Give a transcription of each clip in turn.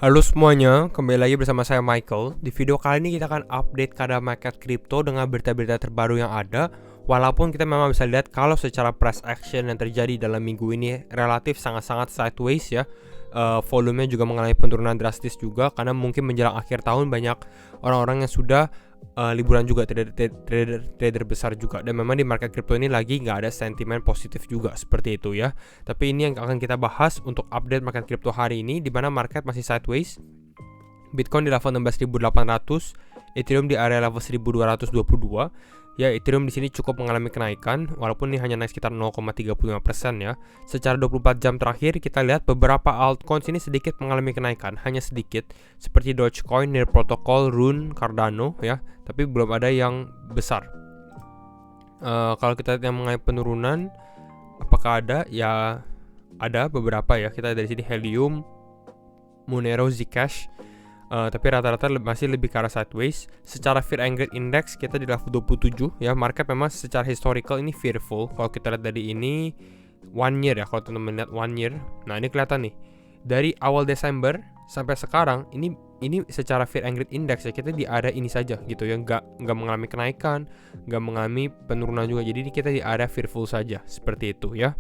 Halo semuanya, kembali lagi bersama saya Michael. Di video kali ini kita akan update keadaan market kripto dengan berita-berita terbaru yang ada. Walaupun kita memang bisa lihat kalau secara price action yang terjadi dalam minggu ini relatif sangat-sangat sideways ya. Volumenya juga mengalami penurunan drastis juga karena mungkin menjelang akhir tahun banyak orang-orang yang sudah liburan juga, trader besar juga, dan memang di market kripto ini lagi nggak ada sentimen positif juga seperti itu ya. Tapi ini yang akan kita bahas untuk update market kripto hari ini, di mana market masih sideways. Bitcoin di level 16.800, Ethereum di area level 1.222. Ya, Ethereum di sini cukup mengalami kenaikan, walaupun ini hanya naik sekitar 0,35% ya. Secara 24 jam terakhir kita lihat beberapa altcoins ini sedikit mengalami kenaikan, hanya sedikit, seperti Dogecoin, Near Protocol, Rune, Cardano ya, tapi belum ada yang besar. Kalau kita lihat yang mengalami penurunan, apakah ada? Ya, ada beberapa ya. Kita dari sini Helium, Monero, Zcash. Tapi rata-rata masih lebih ke arah sideways. Secara Fear and Greed Index kita di level 27 ya. Market memang secara historical ini fearful. Kalau kita lihat dari ini 1 year ya, kalau teman-teman lihat 1 year. Nah, ini kelihatan nih. Dari awal Desember sampai sekarang ini secara Fear and Greed Index ya, kita di area ini saja gitu ya. Nggak mengalami kenaikan, nggak mengalami penurunan juga. Jadi kita di area fearful saja, seperti itu ya.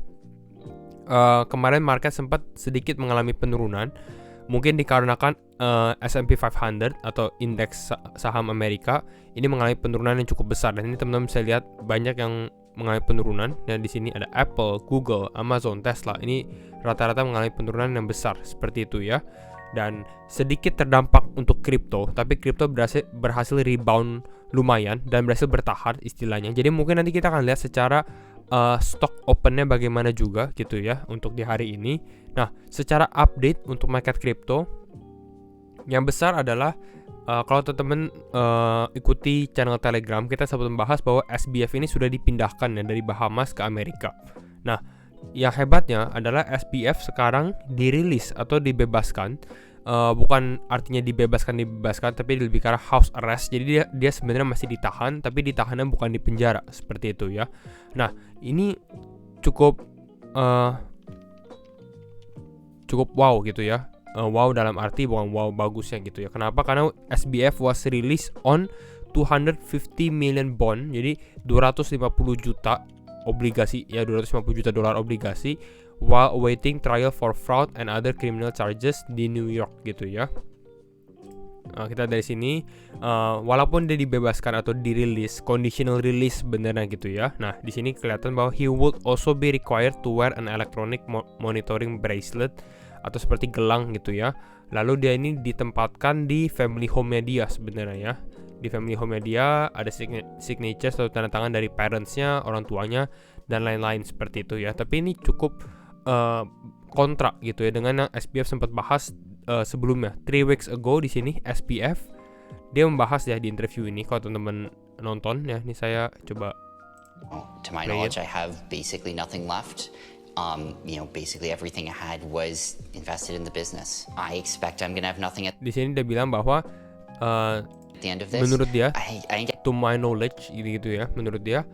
Kemarin market sempat sedikit mengalami penurunan, mungkin dikarenakan S&P 500 atau indeks saham Amerika ini mengalami penurunan yang cukup besar, dan ini teman-teman bisa lihat banyak yang mengalami penurunan. Dan di sini ada Apple, Google, Amazon, Tesla, ini rata-rata mengalami penurunan yang besar seperti itu ya. Dan sedikit terdampak untuk kripto, tapi kripto berhasil rebound lumayan dan berhasil bertahan istilahnya. Jadi mungkin nanti kita akan lihat secara stock opennya bagaimana juga gitu ya untuk di hari ini. Nah, secara update untuk market kripto yang besar adalah kalau teman-teman ikuti channel Telegram, kita sempat membahas bahwa SBF ini sudah dipindahkan ya dari Bahamas ke Amerika. Nah, yang hebatnya adalah SBF sekarang dirilis atau dibebaskan. Bukan artinya dibebaskan, tapi lebih karena house arrest. Jadi dia sebenarnya masih ditahan, tapi ditahannya bukan di penjara seperti itu ya. Nah, ini cukup wow gitu ya. Wow dalam arti bukan wow bagusnya gitu ya. Kenapa? Karena SBF was released on 250 million bond, jadi 250 juta obligasi ya, 250 juta dolar obligasi, while awaiting trial for fraud and other criminal charges di New York gitu ya. Kita dari sini walaupun dia dibebaskan atau dirilis, conditional release beneran gitu ya. Nah, di sini kelihatan bahwa he would also be required to wear an electronic monitoring bracelet atau seperti gelang gitu ya. Lalu dia ini ditempatkan di family home media sebenarnya ya. Di family home media ada signature atau tanda tangan dari parentsnya, orang tuanya, dan lain-lain seperti itu ya. Tapi ini cukup kontra gitu ya dengan yang SBF sempat bahas sebelumnya. 3 weeks ago di sini SBF dia membahas ya di interview ini. Kalau teman-teman nonton ya, ini saya coba. To my knowledge, I have basically nothing left. Basically everything I had was invested in the business. I expect I'm gonna have nothing at Di sini dia bilang bahwa the end of this. menurut dia, I to my knowledge gitu ya, menurut dia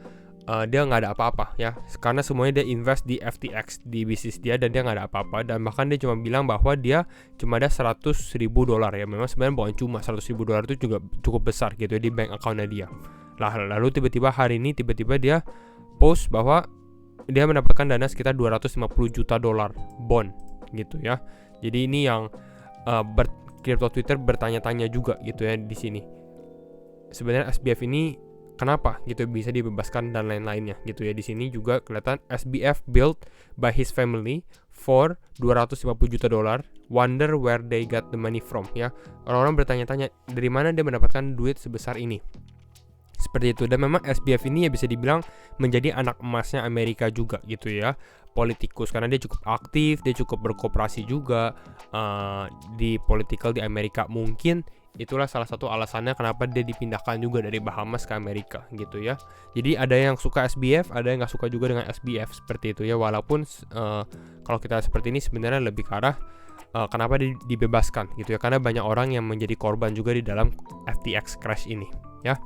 dia nggak ada apa-apa ya, karena semuanya dia invest di FTX, di bisnis dia, dan dia nggak ada apa-apa. Dan bahkan dia cuma bilang bahwa dia cuma ada $100,000 ya. Memang sebenarnya bukan cuma $100,000 itu juga cukup besar gitu ya di bank account-nya dia. Lalu tiba-tiba hari ini dia post bahwa dia mendapatkan dana sekitar $250 juta bond gitu ya. Jadi ini yang crypto Twitter bertanya-tanya juga gitu ya di sini. Sebenarnya SBF ini kenapa gitu bisa dibebaskan dan lain-lainnya gitu ya. Di sini juga kelihatan SBF built by his family for $250 juta. Wonder where they got the money from ya. Orang-orang bertanya-tanya dari mana dia mendapatkan duit sebesar ini. Seperti itu. Dan memang SBF ini ya bisa dibilang menjadi anak emasnya Amerika juga gitu ya, politikus, karena dia cukup aktif, dia cukup berkooperasi juga di political di Amerika. Mungkin itulah salah satu alasannya kenapa dia dipindahkan juga dari Bahamas ke Amerika gitu ya. Jadi ada yang suka SBF, ada yang nggak suka juga dengan SBF seperti itu ya. Walaupun kalau kita seperti ini sebenarnya lebih ke arah kenapa dia dibebaskan gitu ya, karena banyak orang yang menjadi korban juga di dalam FTX crash ini ya.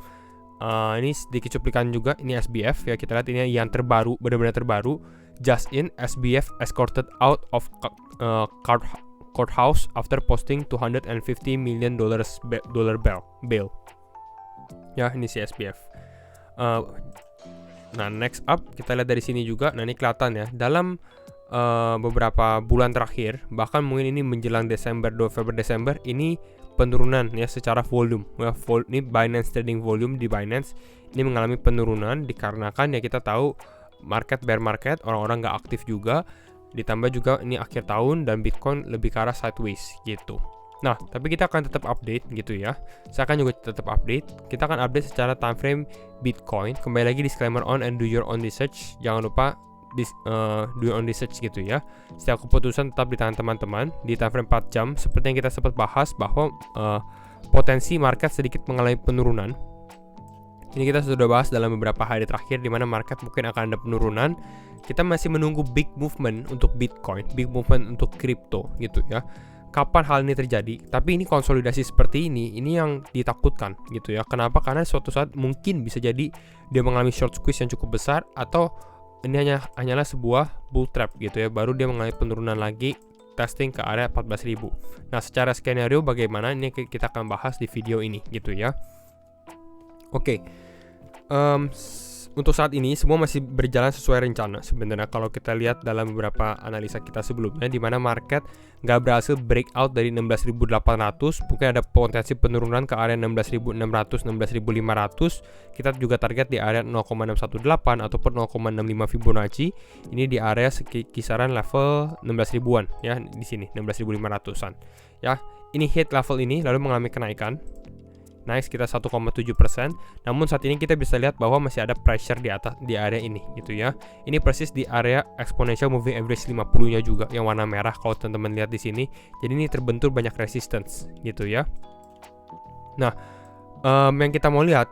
Ini sedikit cuplikan juga, ini SBF ya, kita lihat ini yang terbaru, benar-benar terbaru. Just in, SBF escorted out of courthouse after posting $250 million bail. Ya, ini si SBF. Nah, next up kita lihat dari sini juga. Nah, ini kelihatan ya, dalam beberapa bulan terakhir, bahkan mungkin ini menjelang November Desember, ini penurunan ya secara volume. Ini Binance trading volume di Binance ini mengalami penurunan dikarenakan ya kita tahu bear market, orang-orang nggak aktif juga, ditambah juga ini akhir tahun dan Bitcoin lebih ke arah sideways gitu. Nah, tapi kita akan tetap update gitu ya. Saya akan juga tetap update. Kita akan update secara time frame Bitcoin. Kembali lagi disclaimer on and do your own research. Jangan lupa do your own research gitu ya. Setiap keputusan tetap di tangan teman-teman. Di time frame 4 jam seperti yang kita sempat bahas bahwa potensi market sedikit mengalami penurunan. Ini kita sudah bahas dalam beberapa hari terakhir di mana market mungkin akan ada penurunan. Kita masih menunggu big movement untuk Bitcoin, big movement untuk crypto gitu ya. Kapan hal ini terjadi? Tapi ini konsolidasi seperti ini yang ditakutkan gitu ya. Kenapa? Karena suatu saat mungkin bisa jadi dia mengalami short squeeze yang cukup besar, atau ini hanyalah sebuah bull trap gitu ya. Baru dia mengalami penurunan lagi, testing ke area 14.000. Nah, secara skenario bagaimana ini kita akan bahas di video ini gitu ya. Oke. Untuk saat ini semua masih berjalan sesuai rencana sebenarnya kalau kita lihat dalam beberapa analisa kita sebelumnya, di mana market nggak berhasil breakout dari 16.800, mungkin ada potensi penurunan ke area 16.600, 16.500. Kita juga target di area 0,618 ataupun 0,65 Fibonacci. Ini di area kisaran level 16.000-an ya, di sini 16.500-an. Ya, ini hit level ini lalu mengalami kenaikan. Naik sekitar 1,7%. Namun saat ini kita bisa lihat bahwa masih ada pressure di atas di area ini gitu ya. Ini persis di area exponential moving average 50-nya juga yang warna merah kalau teman-teman lihat di sini. Jadi ini terbentur banyak resistance gitu ya. Nah, yang kita mau lihat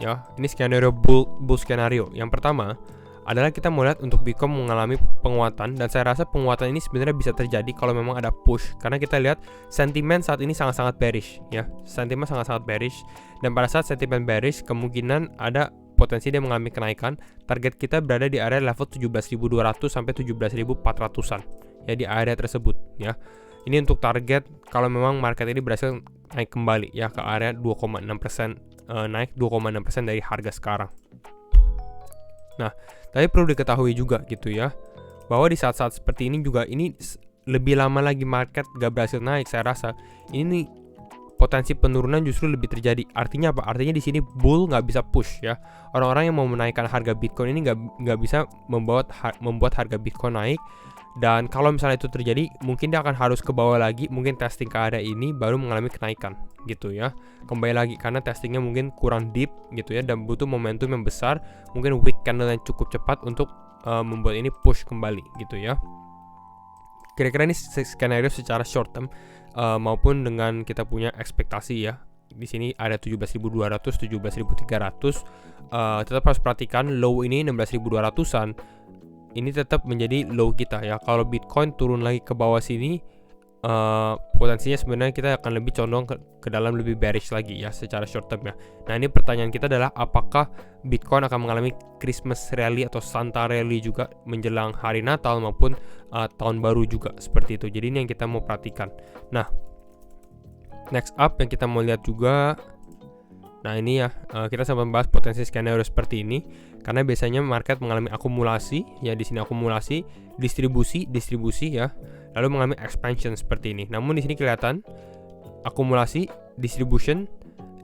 ya, ini skenario bull skenario. Yang pertama adalah kita mau lihat untuk Bitcoin mengalami penguatan, dan saya rasa penguatan ini sebenarnya bisa terjadi kalau memang ada push, karena kita lihat sentimen saat ini sangat-sangat bearish ya, sentimen sangat-sangat bearish, dan pada saat sentimen bearish kemungkinan ada potensi dia mengalami kenaikan. Target kita berada di area level 17.200 sampai 17.400-an ya, di area tersebut ya. Ini untuk target kalau memang market ini berhasil naik kembali ya ke area 2,6%, naik 2,6% dari harga sekarang. Nah, tapi perlu diketahui juga gitu ya, bahwa di saat-saat seperti ini juga ini lebih lama lagi market gak berhasil naik, saya rasa ini potensi penurunan justru lebih terjadi. Artinya apa? Artinya di sini bull nggak bisa push ya. Orang-orang yang mau menaikkan harga Bitcoin ini nggak bisa membuat harga Bitcoin naik. Dan kalau misalnya itu terjadi, mungkin dia akan harus ke bawah lagi, mungkin testing ke area ini baru mengalami kenaikan gitu ya. Kembali lagi karena testingnya mungkin kurang deep gitu ya, dan butuh momentum yang besar, mungkin wick candle yang cukup cepat untuk membuat ini push kembali gitu ya. Kira-kira ini skenario secara short term maupun dengan kita punya ekspektasi ya. Di sini ada 17.200, 17.300. Tetap harus perhatikan low ini 16.200-an. Ini tetap menjadi low kita ya. Kalau Bitcoin turun lagi ke bawah sini, potensinya sebenarnya kita akan lebih condong ke dalam lebih bearish lagi ya secara short term ya. Nah, ini pertanyaan kita adalah apakah Bitcoin akan mengalami Christmas rally atau Santa rally juga menjelang hari Natal maupun tahun baru juga seperti itu. Jadi ini yang kita mau perhatikan. Nah, next up yang kita mau lihat juga, nah ini ya, kita sampai membahas potensi skenario seperti ini karena biasanya market mengalami akumulasi ya, di sini akumulasi, distribusi ya, lalu mengalami expansion seperti ini. Namun di sini kelihatan akumulasi, distribution,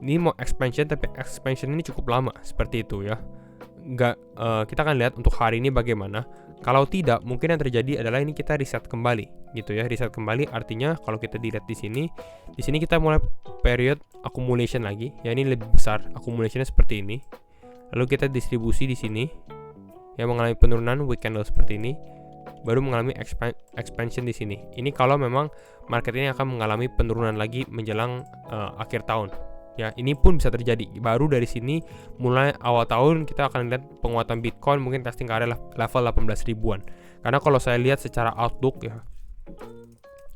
ini mau expansion, tapi expansion ini cukup lama seperti itu ya. Kita akan lihat untuk hari ini bagaimana. Kalau tidak, mungkin yang terjadi adalah ini kita reset kembali gitu ya. Reset kembali artinya kalau kita dilihat di sini kita mulai period accumulation lagi ya, ini lebih besar accumulationnya seperti ini. Lalu kita distribusi di sini yang mengalami penurunan week candle seperti ini, baru mengalami expansion di sini. Ini kalau memang market ini akan mengalami penurunan lagi menjelang akhir tahun. Ya, ini pun bisa terjadi. Baru dari sini mulai awal tahun kita akan lihat penguatan Bitcoin mungkin testing ke area level 18.000-an. Karena kalau saya lihat secara outlook ya,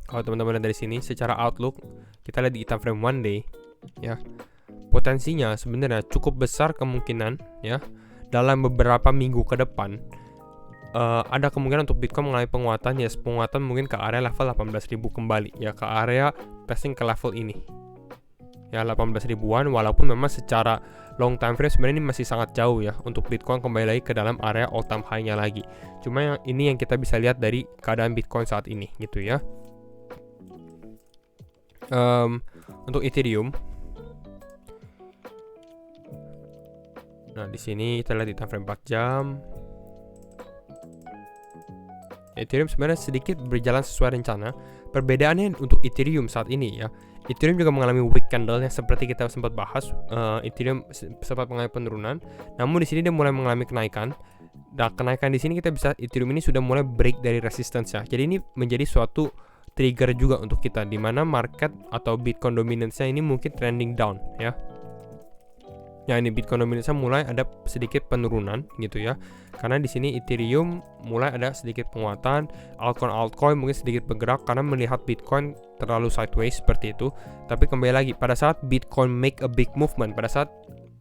kalau teman-teman lihat dari sini secara outlook, kita lihat di time frame one day ya, potensinya sebenarnya cukup besar kemungkinan ya dalam beberapa minggu ke depan ada kemungkinan untuk Bitcoin mengalami penguatan, ya penguatan mungkin ke area level 18.000 kembali, ya ke area testing ke level ini, ya 18 ribuan. Walaupun memang secara long time frame sebenarnya ini masih sangat jauh ya untuk Bitcoin kembali lagi ke dalam area all time high-nya lagi. Cuma ini yang kita bisa lihat dari keadaan Bitcoin saat ini gitu ya. Untuk Ethereum, nah di sini kita lihat di time frame 4 jam. Ethereum sebenarnya sedikit berjalan sesuai rencana. Perbedaannya untuk Ethereum saat ini ya, Ethereum juga mengalami weak candle yang seperti kita sempat bahas. Ethereum sempat mengalami penurunan, namun di sini dia mulai mengalami kenaikan. Nah, kenaikan di sini kita bisa Ethereum ini sudah mulai break dari resistance ya. Jadi ini menjadi suatu trigger juga untuk kita, di mana market atau Bitcoin dominance-nya ini mungkin trending down ya. Ya, ini Bitcoin dominance-nya mulai ada sedikit penurunan gitu ya. Karena di sini Ethereum mulai ada sedikit penguatan, altcoin mungkin sedikit bergerak karena melihat Bitcoin terlalu sideways seperti itu. Tapi kembali lagi, pada saat Bitcoin make a big movement, pada saat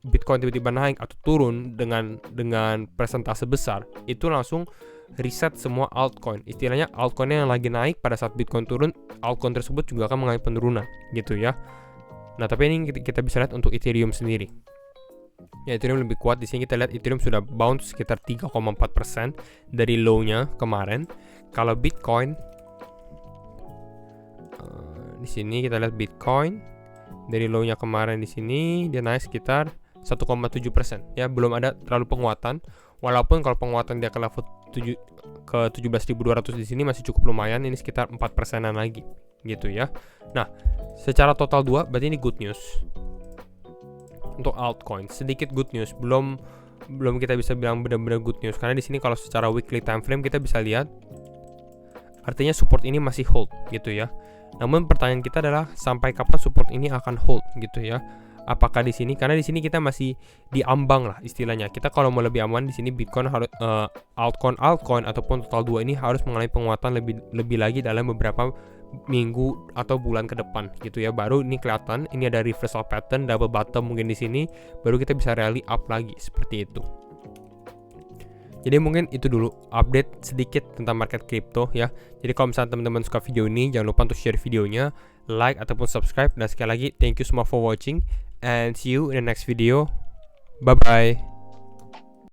Bitcoin tiba-tiba naik atau turun dengan persentase besar, itu langsung reset semua altcoin. Istilahnya altcoin yang lagi naik pada saat Bitcoin turun, altcoin tersebut juga akan mengalami penurunan gitu ya. Nah, tapi ini kita bisa lihat untuk Ethereum sendiri. Ya, Ethereum lebih kuat. Di sini kita lihat Ethereum sudah bounce sekitar 3,4% dari low-nya kemarin. Kalau Bitcoin, di sini kita lihat Bitcoin dari low-nya kemarin di sini dia naik sekitar 1,7%. Ya, belum ada terlalu penguatan. Walaupun kalau penguatan dia ke level 17.200 di sini masih cukup lumayan. Ini sekitar 4%-an lagi gitu ya. Nah, secara total 2 berarti ini good news. Untuk altcoin sedikit good news, belum kita bisa bilang benar-benar good news karena di sini kalau secara weekly time frame kita bisa lihat artinya support ini masih hold gitu ya. Namun pertanyaan kita adalah sampai kapan support ini akan hold gitu ya. Apakah di sini, karena di sini kita masih diambang lah istilahnya. Kita kalau mau lebih aman di sini Bitcoin harus altcoin ataupun total 2 ini harus mengalami penguatan lebih lagi dalam beberapa minggu atau bulan ke depan gitu ya. Baru ini kelihatan ini ada reversal pattern double bottom mungkin di sini, baru kita bisa rally up lagi seperti itu. Jadi mungkin itu dulu update sedikit tentang market crypto ya. Jadi kalau misalnya teman-teman suka video ini, jangan lupa untuk share videonya, like ataupun subscribe. Dan sekali lagi thank you semua for watching and see you in the next video. Bye bye.